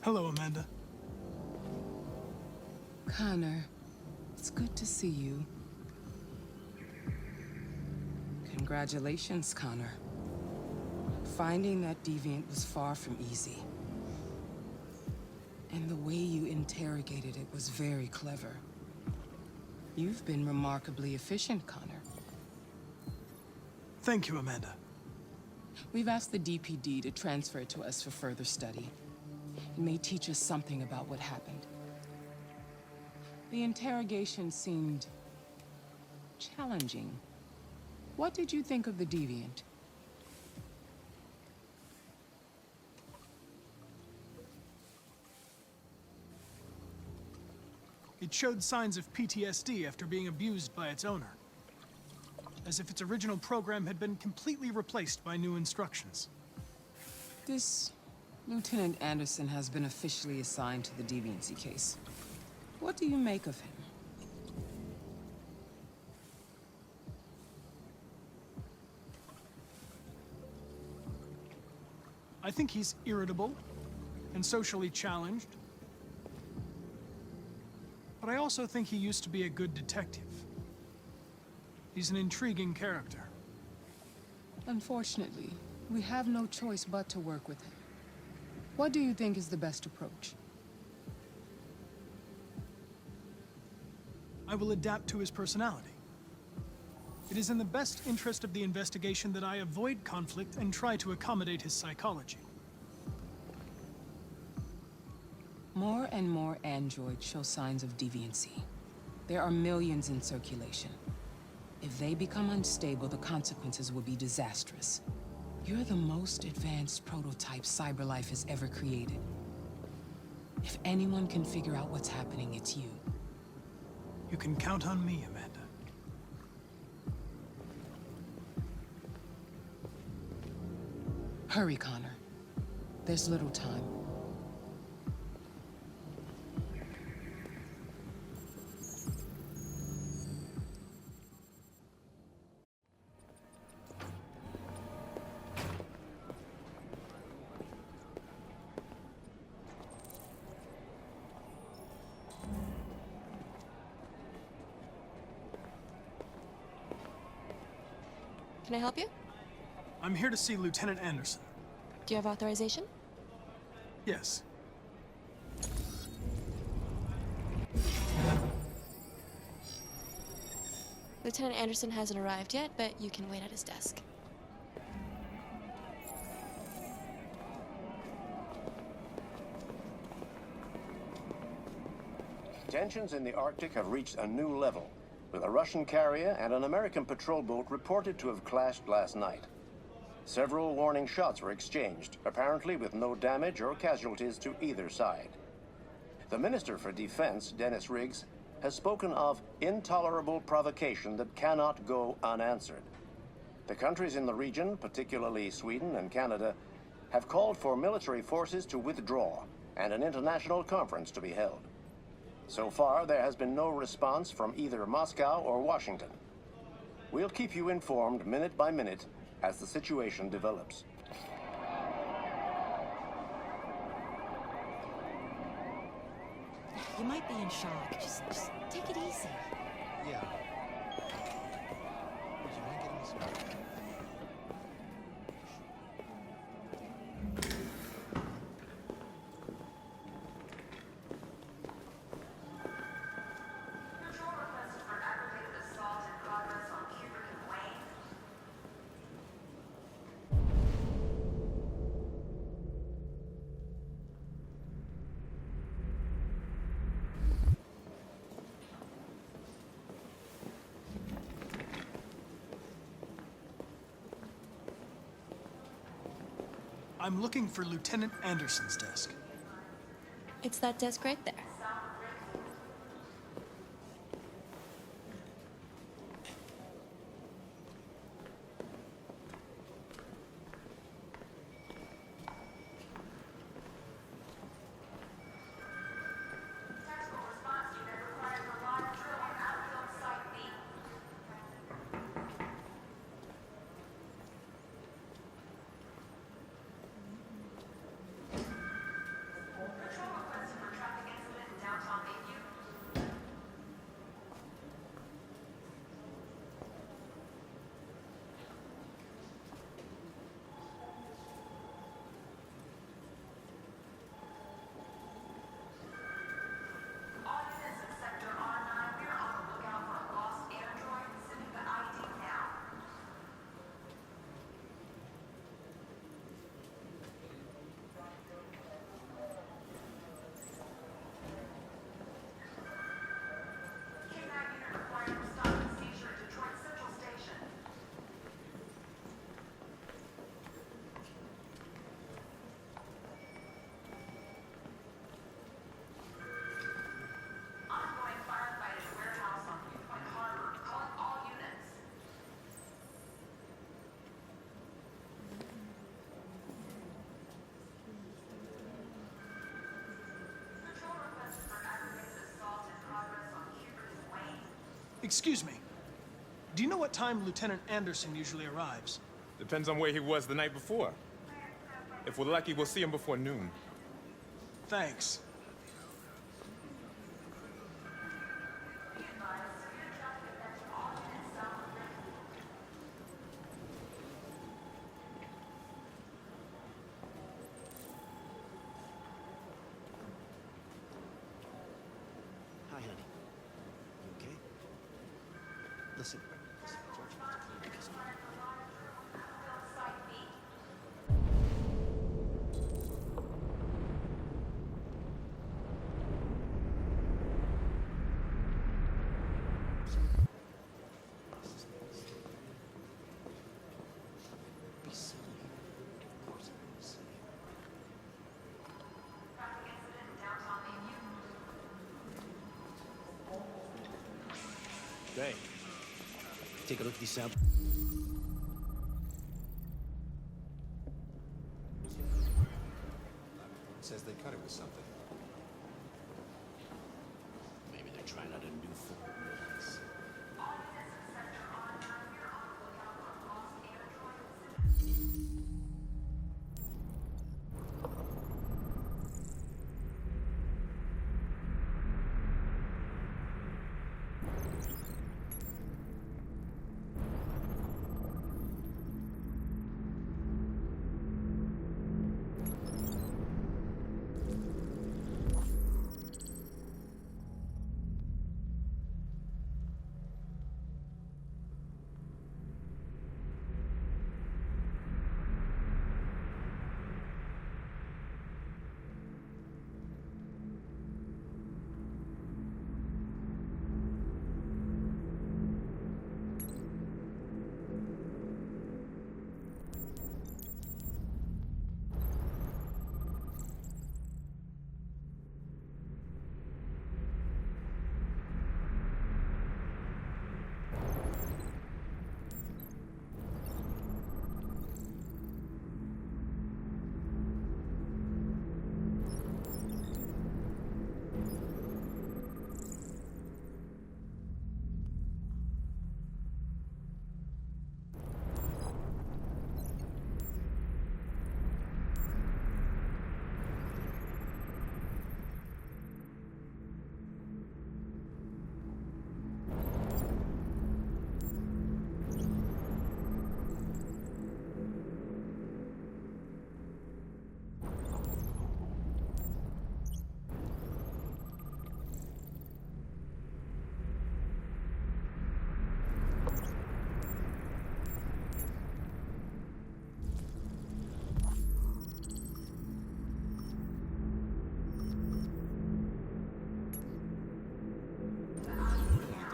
Hello, Amanda. Connor, it's good to see you. Congratulations, Connor. Finding that deviant was far from easy. And the way you interrogated it was very clever. You've been remarkably efficient, Connor. Thank you, Amanda. We've asked the DPD to transfer it to us for further study. It may teach us something about what happened. The interrogation seemed challenging. What did you think of the deviant? It showed signs of PTSD after being abused by its owner. As if its original program had been completely replaced by new instructions. This Lieutenant Anderson has been officially assigned to the deviancy case. What do you make of him? I think he's irritable and socially challenged. But I also think he used to be a good detective. He's an intriguing character. Unfortunately, we have no choice but to work with him. What do you think is the best approach? I will adapt to his personality. It is in the best interest of the investigation that I avoid conflict and try to accommodate his psychology. More and more androids show signs of deviancy. There are millions in circulation. If they become unstable, the consequences will be disastrous. You're the most advanced prototype cyberlife has ever created. If anyone can figure out what's happening, it's you. You can count on me, Amanda. Hurry, Connor. There's little time. Can I help you? I'm here to see Lieutenant Anderson. Do you have authorization? Yes. Lieutenant Anderson hasn't arrived yet, but you can wait at his desk. Tensions in the Arctic have reached a new level, with a Russian carrier and an American patrol boat reported to have clashed last night. Several warning shots were exchanged, apparently with no damage or casualties to either side. The Minister for Defense, Dennis Riggs, has spoken of intolerable provocation that cannot go unanswered. The countries in the region, particularly Sweden and Canada, have called for military forces to withdraw and an international conference to be held. So far, there has been no response from either Moscow or Washington. We'll keep you informed minute by minute as the situation develops. You might be in shock. Just take it easy. Yeah. Would you mind getting me some? I'm looking for Lieutenant Anderson's desk. It's that desk right there. Excuse me. Do you know what time Lieutenant Anderson usually arrives? Depends on where he was the night before. If we're lucky, we'll see him before noon. Thanks. Hi, honey. You okay? Listen. Be silly. Of course I'm be silly. Hey, take a look at these samples. Says they cut it with something. Maybe they're trying out a new form.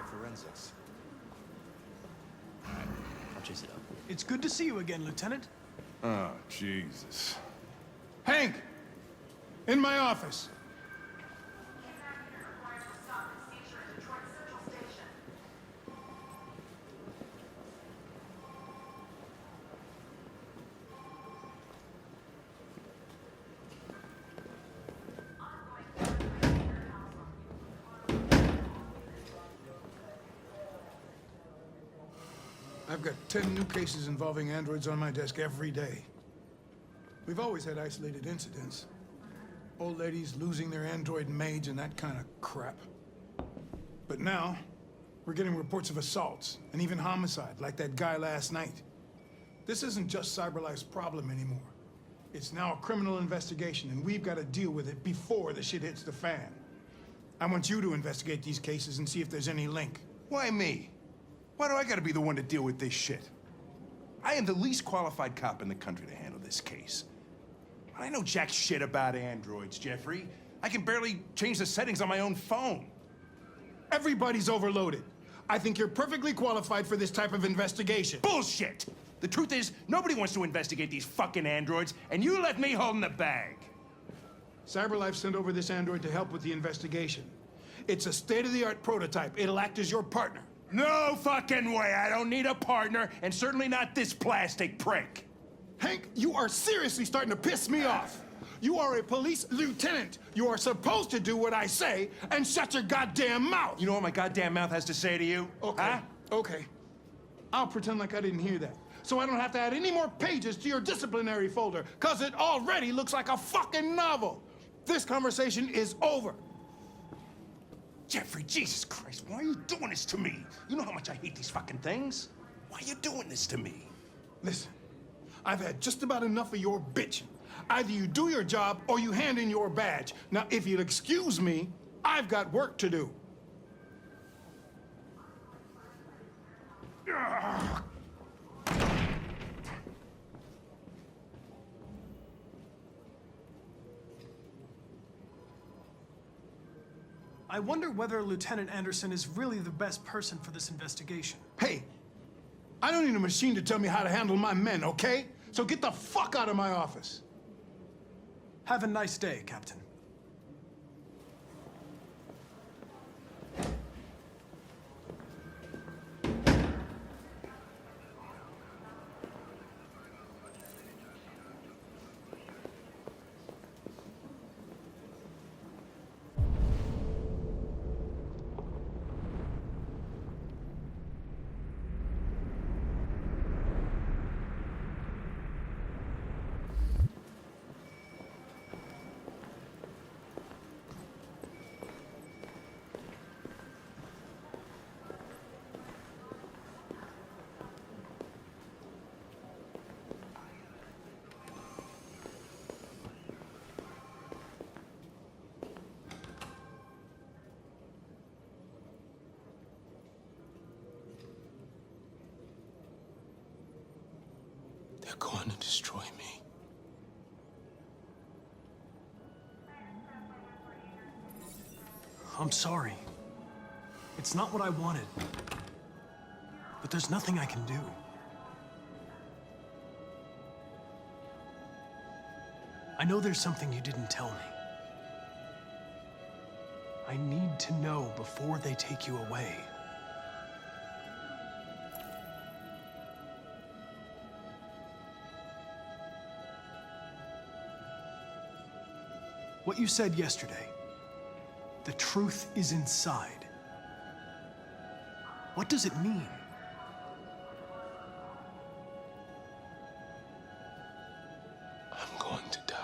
Forensics. All right, I'll chase it up. It's good to see you again, Lieutenant. Oh, Jesus. Hank! In my office. I've got 10 new cases involving androids on my desk every day. We've always had isolated incidents. Old ladies losing their android maids and that kind of crap. But now, we're getting reports of assaults and even homicide, like that guy last night. This isn't just CyberLife's problem anymore. It's now a criminal investigation, and we've got to deal with it before the shit hits the fan. I want you to investigate these cases and see if there's any link. Why me? Why do I gotta be the one to deal with this shit? I am the least qualified cop in the country to handle this case. I know jack shit about androids, Jeffrey. I can barely change the settings on my own phone. Everybody's overloaded. I think you're perfectly qualified for this type of investigation. Bullshit! The truth is, nobody wants to investigate these fucking androids, and you left me holding the bag. CyberLife sent over this android to help with the investigation. It's a state-of-the-art prototype. It'll act as your partner. No fucking way! I don't need a partner, and certainly not this plastic prick. Hank, you are seriously starting to piss me off. You are a police lieutenant. You are supposed to do what I say and shut your goddamn mouth. You know what my goddamn mouth has to say to you? Okay, Huh? okay. I'll pretend like I didn't hear that. So I don't have to add any more pages to your disciplinary folder, because it already looks like a fucking novel. This conversation is over. Jeffrey, Jesus Christ, why are you doing this to me? You know how much I hate these fucking things. Why are you doing this to me? Listen, I've had just about enough of your bitching. Either you do your job or you hand in your badge. Now, if you'll excuse me, I've got work to do. Ugh. I wonder whether Lieutenant Anderson is really the best person for this investigation. Hey, I don't need a machine to tell me how to handle my men, okay? So get the fuck out of my office. Have a nice day, Captain. They're going to destroy me. I'm sorry. It's not what I wanted. But there's nothing I can do. I know there's something you didn't tell me. I need to know before they take you away. What you said yesterday, the truth is inside. What does it mean? I'm going to die.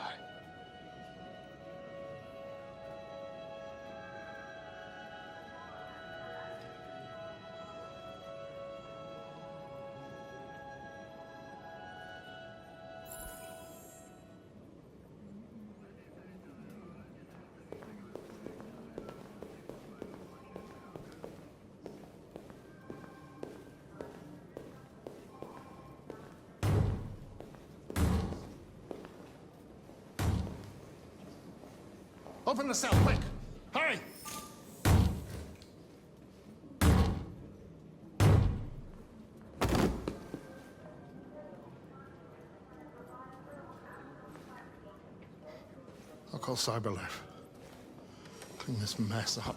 Open the cell, quick! Hurry! I'll call CyberLife. Clean this mess up.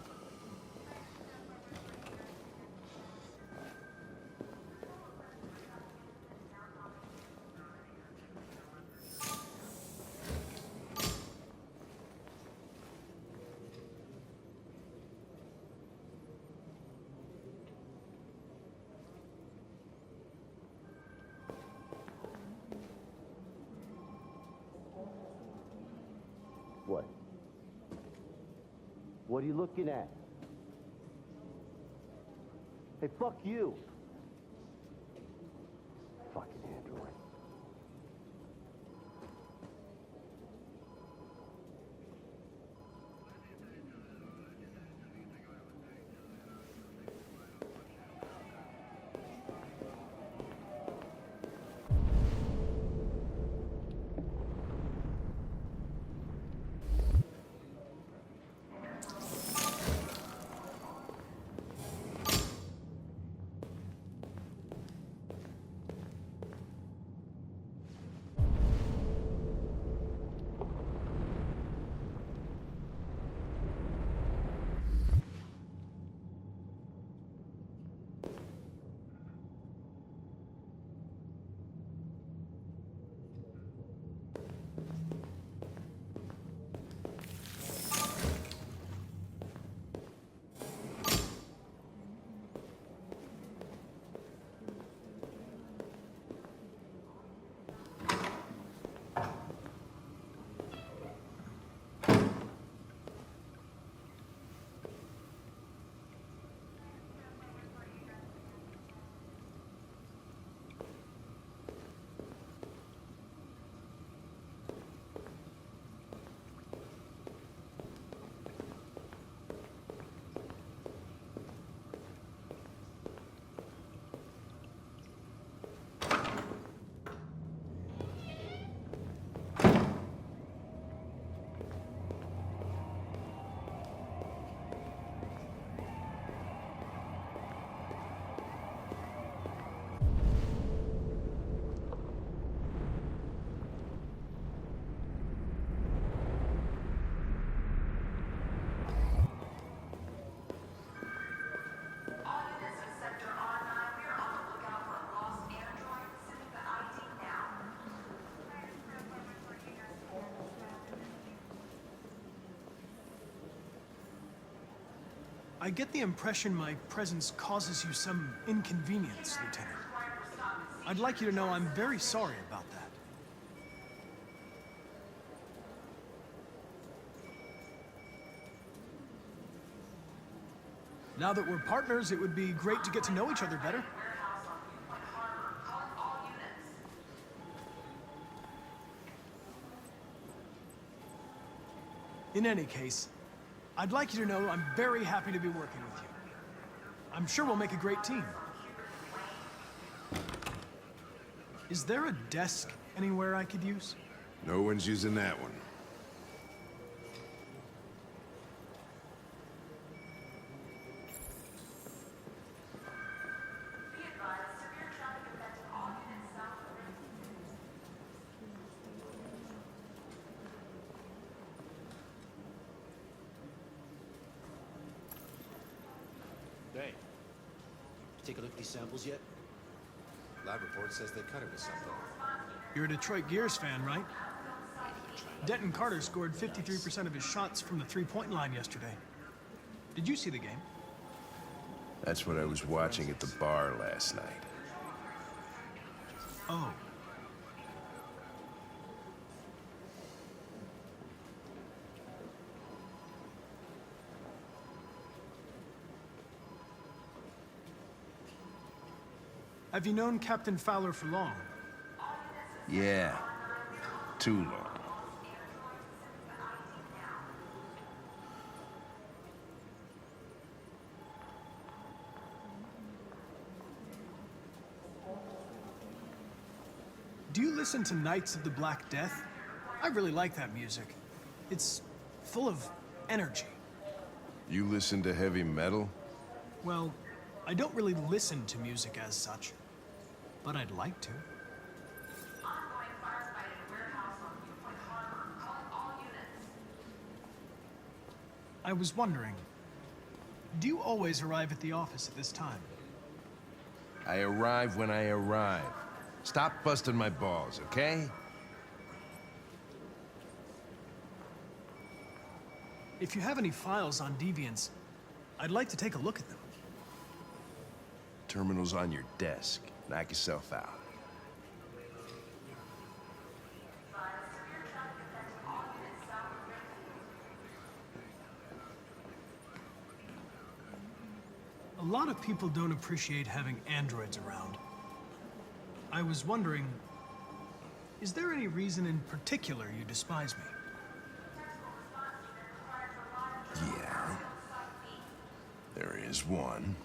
What? What are you looking at? Hey, fuck you! Fucking android. I get the impression my presence causes you some inconvenience, Lieutenant. I'd like you to know I'm very sorry about that. Now that we're partners, it would be great to get to know each other better. In any case, I'd like you to know I'm very happy to be working with you. I'm sure we'll make a great team. Is there a desk anywhere I could use? No one's using that one. Hey, take a look at these samples yet? Lab report says they cut it with something. You're a Detroit Gears fan, right? Denton Carter scored 53% of his shots from the three-point line yesterday. Did you see the game? That's what I was watching at the bar last night. Oh. Have you known Captain Fowler for long? Yeah. Too long. Do you listen to Knights of the Black Death? I really like that music. It's full of energy. You listen to heavy metal? Well, I don't really listen to music as such, but I'd like to. I was wondering, do you always arrive at the office at this time? I arrive when I arrive. Stop busting my balls, okay? If you have any files on Deviants, I'd like to take a look at them. Terminal's on your desk. Knock yourself out. A lot of people don't appreciate having androids around. I was wondering, is there any reason in particular you despise me? Yeah. There is one.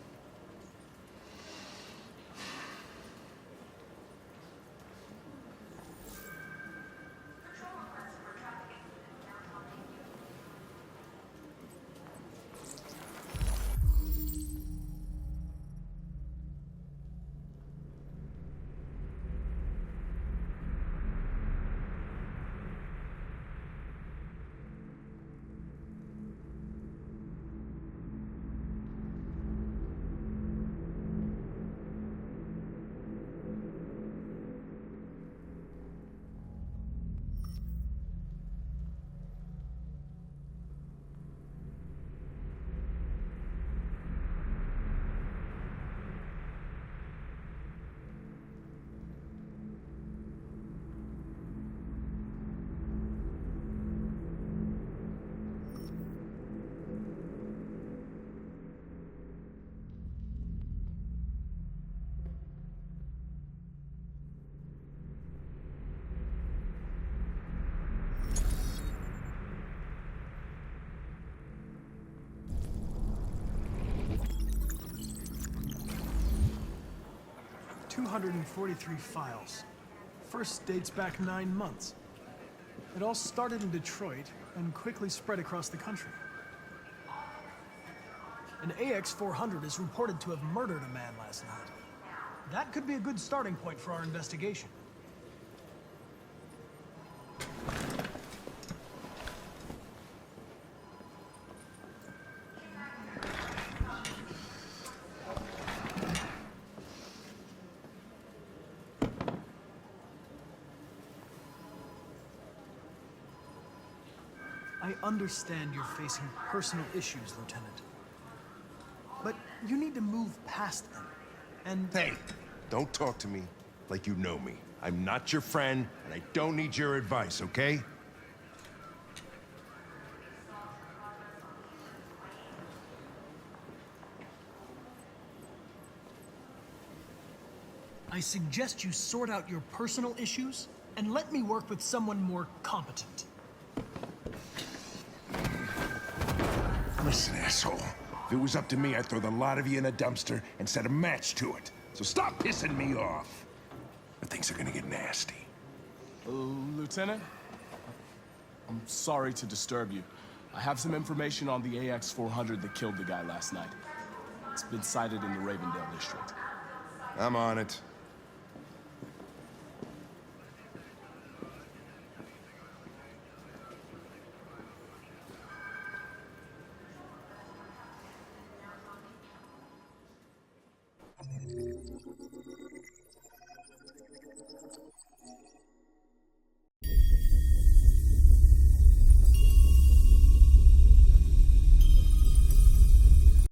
"243 files. First dates back 9 months. It all started in Detroit and quickly spread across the country. An AX-400 is reported to have murdered a man last night. That could be a good starting point for our investigation. I understand you're facing personal issues, Lieutenant. but you need to move past them. And Hey, don't talk to me like you know me. I'm not your friend, and I don't need your advice, okay? I suggest you sort out your personal issues and let me work with someone more competent. Listen, asshole. If it was up to me, I'd throw the lot of you in a dumpster and set a match to it. So stop pissing me off. Or things are gonna get nasty. Lieutenant? I'm sorry to disturb you. I have some information on the AX-400 that killed the guy last night. It's been sighted in the Ravendale district. I'm on it.